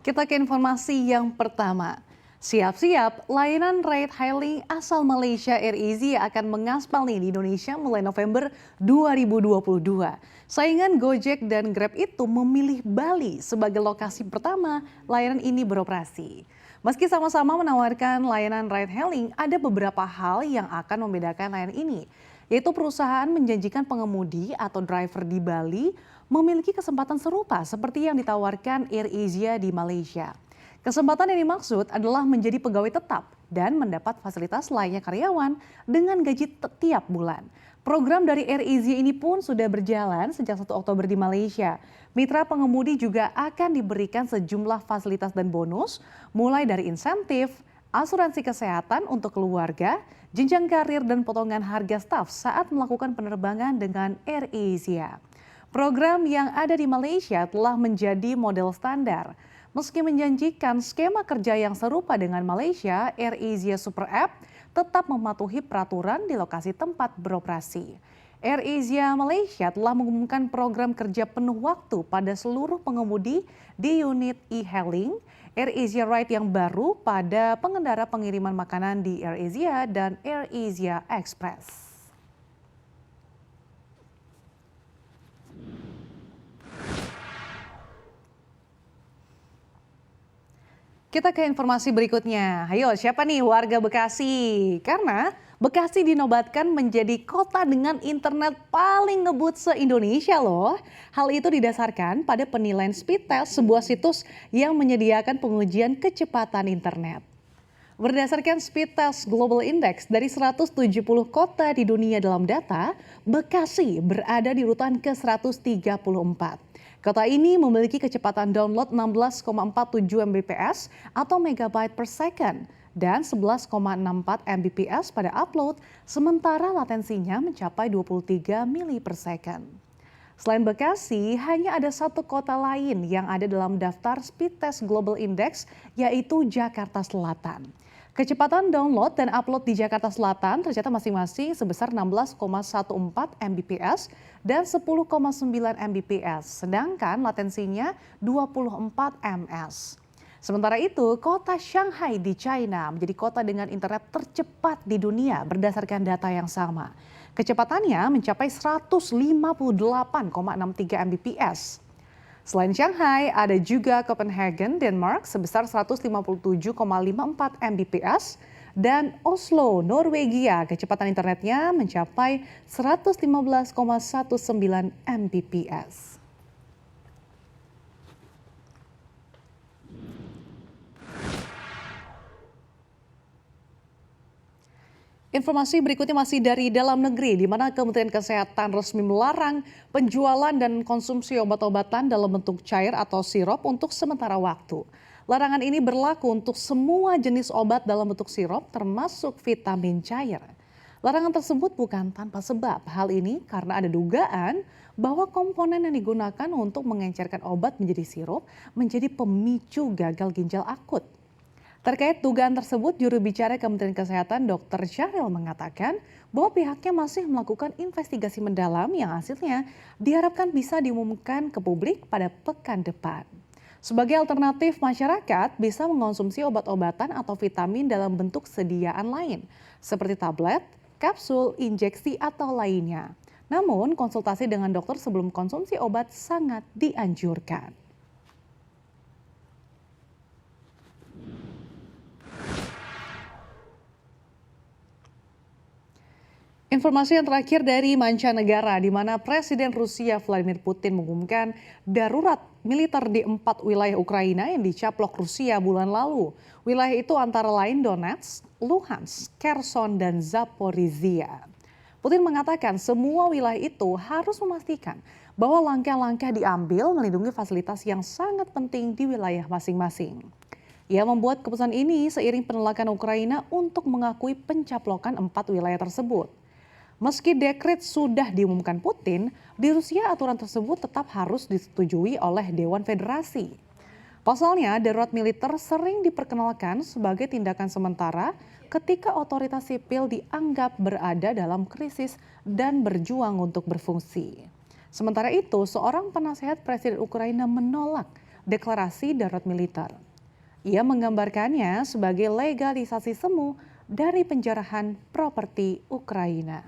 Kita ke informasi yang pertama. Siap-siap, layanan ride hailing asal Malaysia AirAsia akan mengaspal nih di Indonesia mulai November 2022. Saingan Gojek dan Grab itu memilih Bali sebagai lokasi pertama layanan ini beroperasi. Meski sama-sama menawarkan layanan ride hailing, ada beberapa hal yang akan membedakan layanan ini, yaitu perusahaan menjanjikan pengemudi atau driver di Bali memiliki kesempatan serupa seperti yang ditawarkan AirAsia di Malaysia. Kesempatan yang dimaksud adalah menjadi pegawai tetap dan mendapat fasilitas layaknya karyawan dengan gaji tiap bulan. Program dari AirAsia ini pun sudah berjalan sejak 1 Oktober di Malaysia. Mitra pengemudi juga akan diberikan sejumlah fasilitas dan bonus, mulai dari insentif, asuransi kesehatan untuk keluarga, jenjang karir dan potongan harga staf saat melakukan penerbangan dengan AirAsia. Program yang ada di Malaysia telah menjadi model standar. Meski menjanjikan skema kerja yang serupa dengan Malaysia, AirAsia Super App tetap mematuhi peraturan di lokasi tempat beroperasi. AirAsia Malaysia telah mengumumkan program kerja penuh waktu pada seluruh pengemudi di unit e-hailing, AirAsia Ride yang baru pada pengendara pengiriman makanan di AirAsia dan AirAsia Express. Kita ke informasi berikutnya. Ayo, siapa nih warga Bekasi? Karena Bekasi dinobatkan menjadi kota dengan internet paling ngebut se-Indonesia loh. Hal itu didasarkan pada penilaian Speedtest, sebuah situs yang menyediakan pengujian kecepatan internet. Berdasarkan Speedtest Global Index dari 170 kota di dunia dalam data, Bekasi berada di urutan ke-134. Kota ini memiliki kecepatan download 16,47 Mbps atau megabyte per second dan 11,64 Mbps pada upload, sementara latensinya mencapai 23 mili per second. Selain Bekasi, hanya ada satu kota lain yang ada dalam daftar Speedtest Global Index, yaitu Jakarta Selatan. Kecepatan download dan upload di Jakarta Selatan tercatat masing-masing sebesar 16,14 Mbps dan 10,9 Mbps, sedangkan latensinya 24 ms. Sementara itu, kota Shanghai di China menjadi kota dengan internet tercepat di dunia berdasarkan data yang sama. Kecepatannya mencapai 158,63 Mbps. Selain Shanghai, ada juga Copenhagen, Denmark sebesar 157,54 Mbps dan Oslo, Norwegia, kecepatan internetnya mencapai 115,19 Mbps. Informasi berikutnya masih dari dalam negeri, di mana Kementerian Kesehatan resmi melarang penjualan dan konsumsi obat-obatan dalam bentuk cair atau sirup untuk sementara waktu. Larangan ini berlaku untuk semua jenis obat dalam bentuk sirup, termasuk vitamin cair. Larangan tersebut bukan tanpa sebab. Hal ini karena ada dugaan bahwa komponen yang digunakan untuk mengencerkan obat menjadi sirup menjadi pemicu gagal ginjal akut. Terkait dugaan tersebut, juru bicara Kementerian Kesehatan Dr. Syahril mengatakan bahwa pihaknya masih melakukan investigasi mendalam yang hasilnya diharapkan bisa diumumkan ke publik pada pekan depan. Sebagai alternatif, masyarakat bisa mengonsumsi obat-obatan atau vitamin dalam bentuk sediaan lain, seperti tablet, kapsul, injeksi, atau lainnya. Namun, konsultasi dengan dokter sebelum konsumsi obat sangat dianjurkan. Informasi yang terakhir dari mancanegara, di mana Presiden Rusia Vladimir Putin mengumumkan darurat militer di 4 wilayah Ukraina yang dicaplok Rusia bulan lalu. Wilayah itu antara lain Donetsk, Luhansk, Kherson, dan Zaporizhia. Putin mengatakan semua wilayah itu harus memastikan bahwa langkah-langkah diambil melindungi fasilitas yang sangat penting di wilayah masing-masing. Ia membuat keputusan ini seiring penolakan Ukraina untuk mengakui pencaplokan 4 wilayah tersebut. Meski dekret sudah diumumkan Putin, di Rusia aturan tersebut tetap harus disetujui oleh Dewan Federasi. Pasalnya, darurat militer sering diperkenalkan sebagai tindakan sementara ketika otoritas sipil dianggap berada dalam krisis dan berjuang untuk berfungsi. Sementara itu, seorang penasehat Presiden Ukraina menolak deklarasi darurat militer. Ia menggambarkannya sebagai legalisasi semu dari penjarahan properti Ukraina.